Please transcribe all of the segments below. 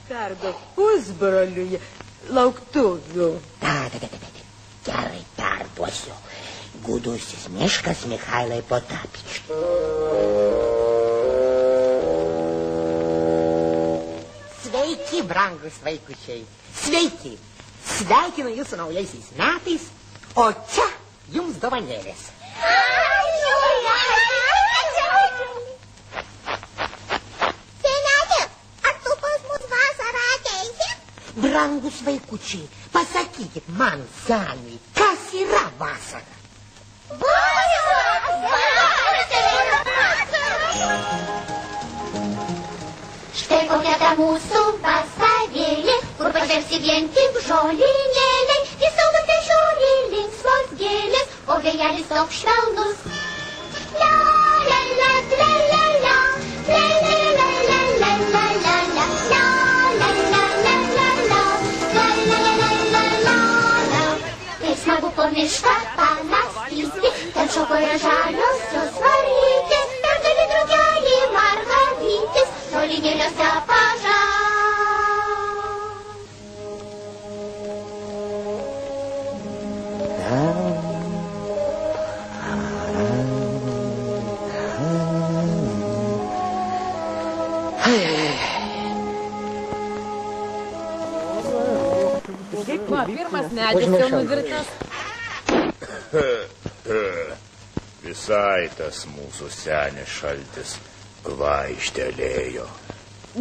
Perduok pusbroliui lauktuvių. Gerai perduosiu. Gudusis miškas Mikhailai Potapič. Sveiki, brangus vaikučiai. Sveiki. Sveikinu jūsų naujaisiais metais, o čia jums dovanėlės. Seneli, ar tu pas mus vasarą ateisi? Brangus vaikučiai, pasakykit man, seniai, kas yra vasara? Štai kokia ta mūsų vasarėlė, kur pažvelgsi vien tik žolynėliai, visur tai žiūri linksmos gėlės, o vėjelis toks švelnus. La la la la la la, la la la la la la la la, la la la la la la, la la la la la la. Taip smagu po mišką palakstyti, ten šokoja žaliosios varytės, ten gali drugelį margarytis, žolynėliuose pažaut. Va, pirmas medis jau nuvirtas. Visai tas mūsų senis šaltis kvaištelėjo.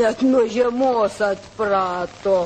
Net nuo žiemos atprato.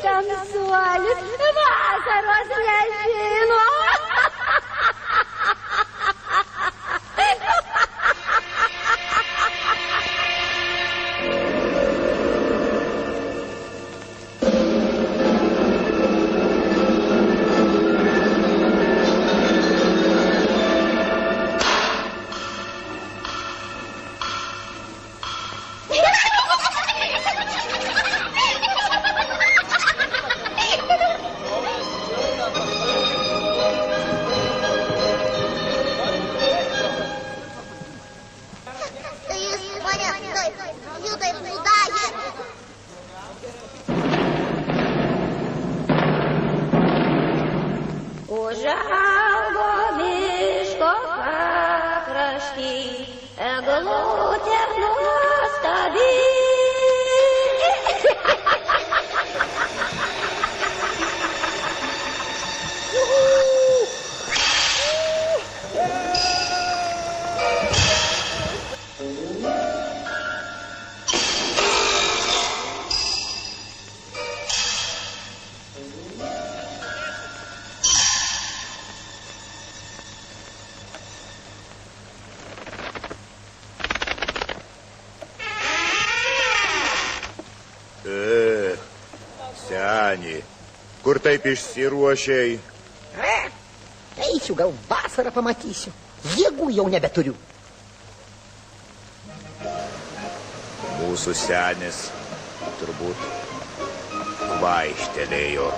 Tamsuolis, vasaros nežino. Užaugo miško pakrašty, eglutė nuostabi. Seni, kur taip išsiruošiai? Eisiu, gal vasarą pamatysiu. Jėgų jau nebeturiu. Mūsų senis turbūt kvaištelėjo.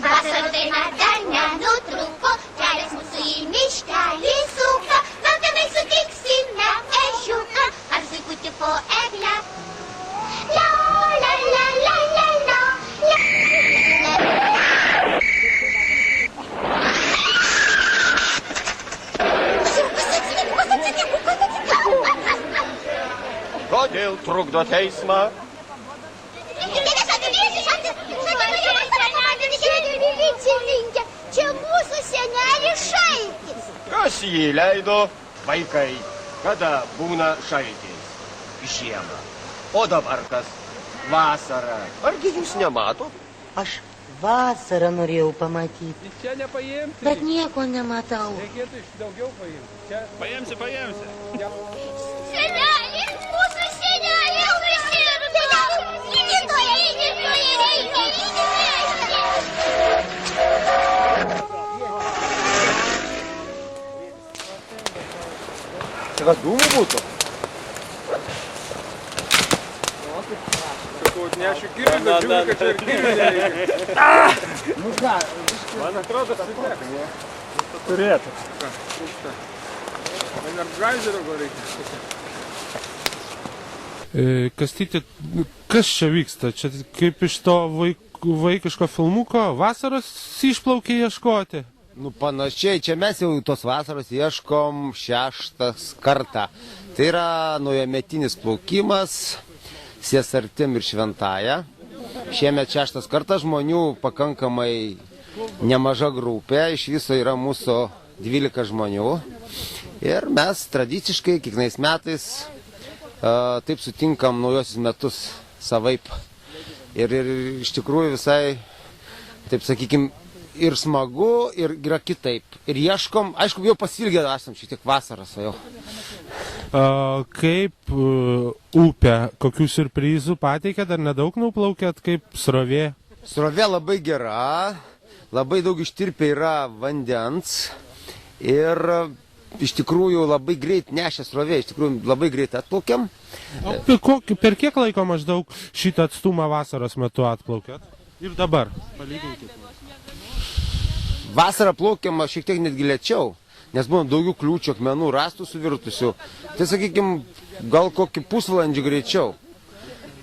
Vasarų daina dar nenutruko, kelias mūsų į miškelį suka, gal tenai sutiksime ežiuką, ar zuikutį po eglę. La la la la la la, Kodėl trukdo teismą? Čia mūsų senelis Šaltis. Kas jį leido? Vaikai, kada būna šaltis? žiemą. O dabar kas? Vasara. Argi jūs nematot? Aš vasarą norėjau pamatyti, Čia nepaimsi. bet nieko nematau. Reikėtų iš daugiau paimti. Čia Paimsi. Senelė, mūsų senelė jau prisirgo. Gydytoja, reikia. Čia kas dūmų būtų? sakau, nešiu kirį, bet žiūrėjau, kad čia ir kirį nereikia. Nu ką, Man atrodo, sudėk. turėtų. Man ar gaizerio gal reikia. Kastyti, kas čia vyksta? Čia kaip iš to vaikiško filmuko vasaros išplaukė ieškoti? Nu panašiai, čia mes jau tos vasaros ieškom 6 kartą. Tai yra naujametinis plaukimas Siesartim ir Šventaja. Šiemet 6 kartas, žmonių pakankamai nemaža grupė, iš viso yra mūsų 12 žmonių. Ir mes tradiciškai kiekvienais metais taip sutinkam naujosius metus savaip. Ir iš tikrųjų visai, taip sakykim, ir smagu, ir yra kitaip. Ir ieškom, aišku, jau pasilgę esam šiek tiek vasaros jau. Kaip upė, kokių siurprizų pateikė, dar nedaug nuplaukėt, kaip srovė? Srovė labai gera, labai daug ištirpė yra vandens ir iš tikrųjų labai greit nešė srovė, iš tikrųjų labai greit atplaukiam. Per kiek laiko maždaug šitą atstumą vasaros metu atplaukėt? Ir dabar, palyginkit. Vasarą plaukiama šiek tiek netgi lėčiau, nes būna daugiau kliūčių, akmenų, rastų suvirtusių. Tai sakykime, gal kokį pusvalandį greičiau.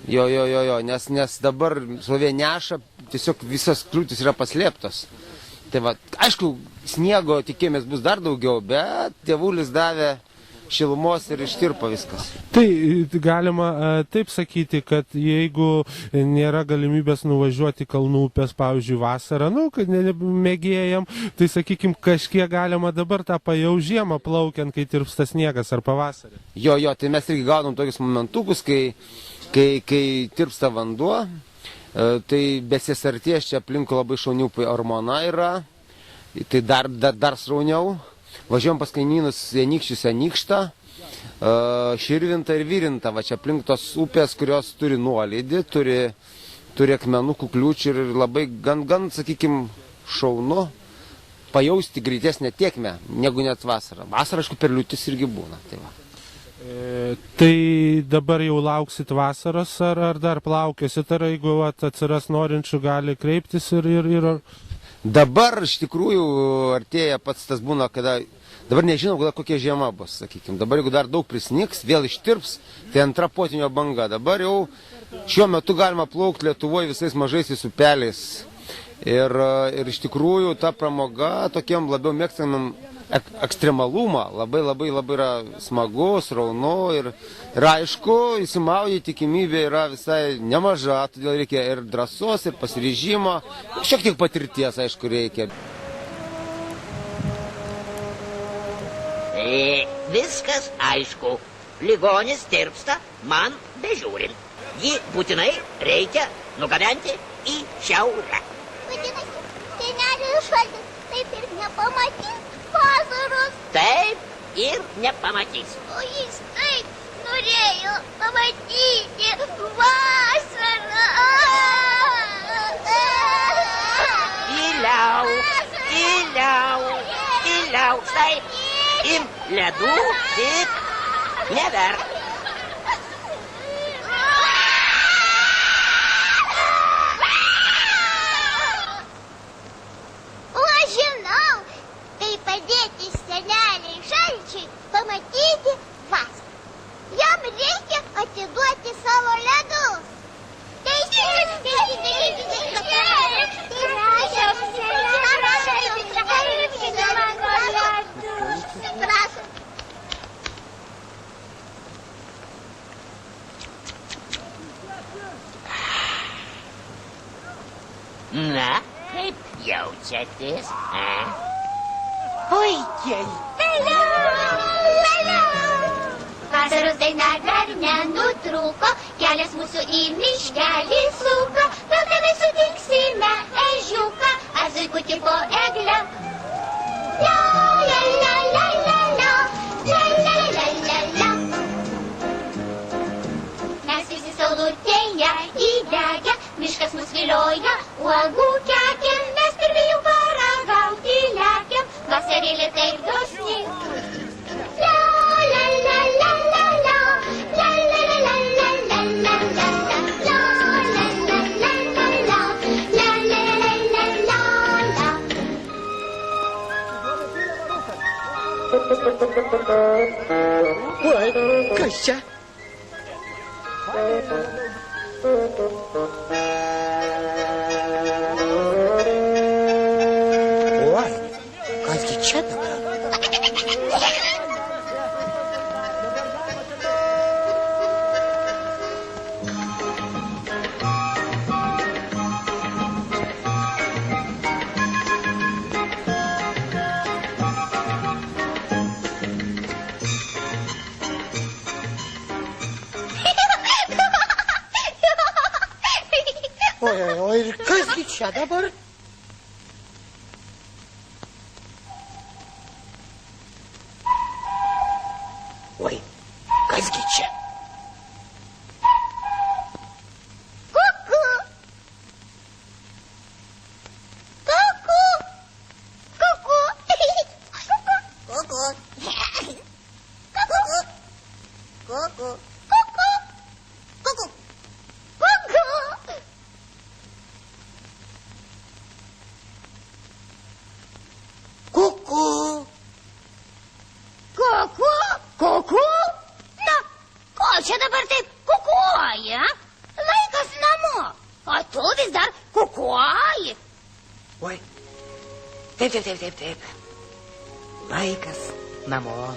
Jo, nes dabar srovė neša, tiesiog visas kliūtis yra paslėptos. Tai va, aišku, sniego tikėjomės bus dar daugiau, bet tėvulis davė šilumos ir ištirpo viskas. Tai galima taip sakyti, kad jeigu nėra galimybės nuvažiuoti Kalnų upės, pavyzdžiui, vasarą, kad mėgėjam, tai sakykim, kažkiek galima dabar tą pajaust žiemą plaukiant, kai tirpsta sniegas ar pavasarį. Jo, tai mes irgi gaunam tokius momentukus, kai tirpsta vanduo, tai besisarties čia aplink labai šaunių Armona yra, tai dar srauniau. Važiuojam pas kaimynus Anykščius Anykštą, Širvintą ir Virintą, va čia aplink tos upės, kurios turi nuolydį, turi akmenukų kliūčių ir labai gan, sakykim, šaunu pajausti greitesnę tėkmę negu net vasarą. Vasarą, aišku, per liūtis irgi būna. Tai, tai dabar jau lauksit vasaros ar dar plaukėsit, ar jeigu atsiras norinčių gali kreiptis ir... Dabar iš tikrųjų artėja pats tas būna, kada dabar nežinau, kokia žiema bus, sakykime. Dabar jeigu dar daug prisnigs, vėl ištirps, tai antra potvynių banga. Dabar jau šiuo metu galima plaukti Lietuvoje visais mažaisiais upeliais. Ir iš tikrųjų ta pramoga tokiam labiau mėgstamam ekstremalumą labai yra smagu, sraunu ir aišku, įsimaudyti tikimybė yra visai nemaža, todėl reikia ir drąsos, ir pasiryžimo, šiek tiek patirties, aišku, reikia. Viskas aišku, ligonis tirpsta man bežiūrint. Jį būtinai reikia nugabenti į šiaurę. Vadinasi, senelis šaltis taip ir nepamatys vasaros. Taip ir nepamatys. O jis taip norėjo pamatyti vasarą. Tyliau, štai, imk ledų, tik neverk. Padėti seneliai šalčiui pamatyti vasarą. Jam reikia atiduoti savo ledus. Na, kaip jaučiatės, Puikiai. Vasaros daina dar nenut Laikas mus vilioja, uogų kekėm, mes pirmijų paragauti lekiam, vasarėlė taip dosni. La la la la la la, la la la la la la la la, la la la la la la, la la la la la. Oi, kas čia? Oi, kasgi čia dabar? Oi, ir kasgi čia dabar? Oi, kasgi čia? Kuku. Kuku. Kuku. Kuku. Kuku. Kuku. Kuku. Kuku. Kuku. Kuku. Kuku? Kuku? Na, ko čia dabar taip kukuoja? Laikas namo. O tu vis dar kukuoji. Oi, taip. Laikas namo.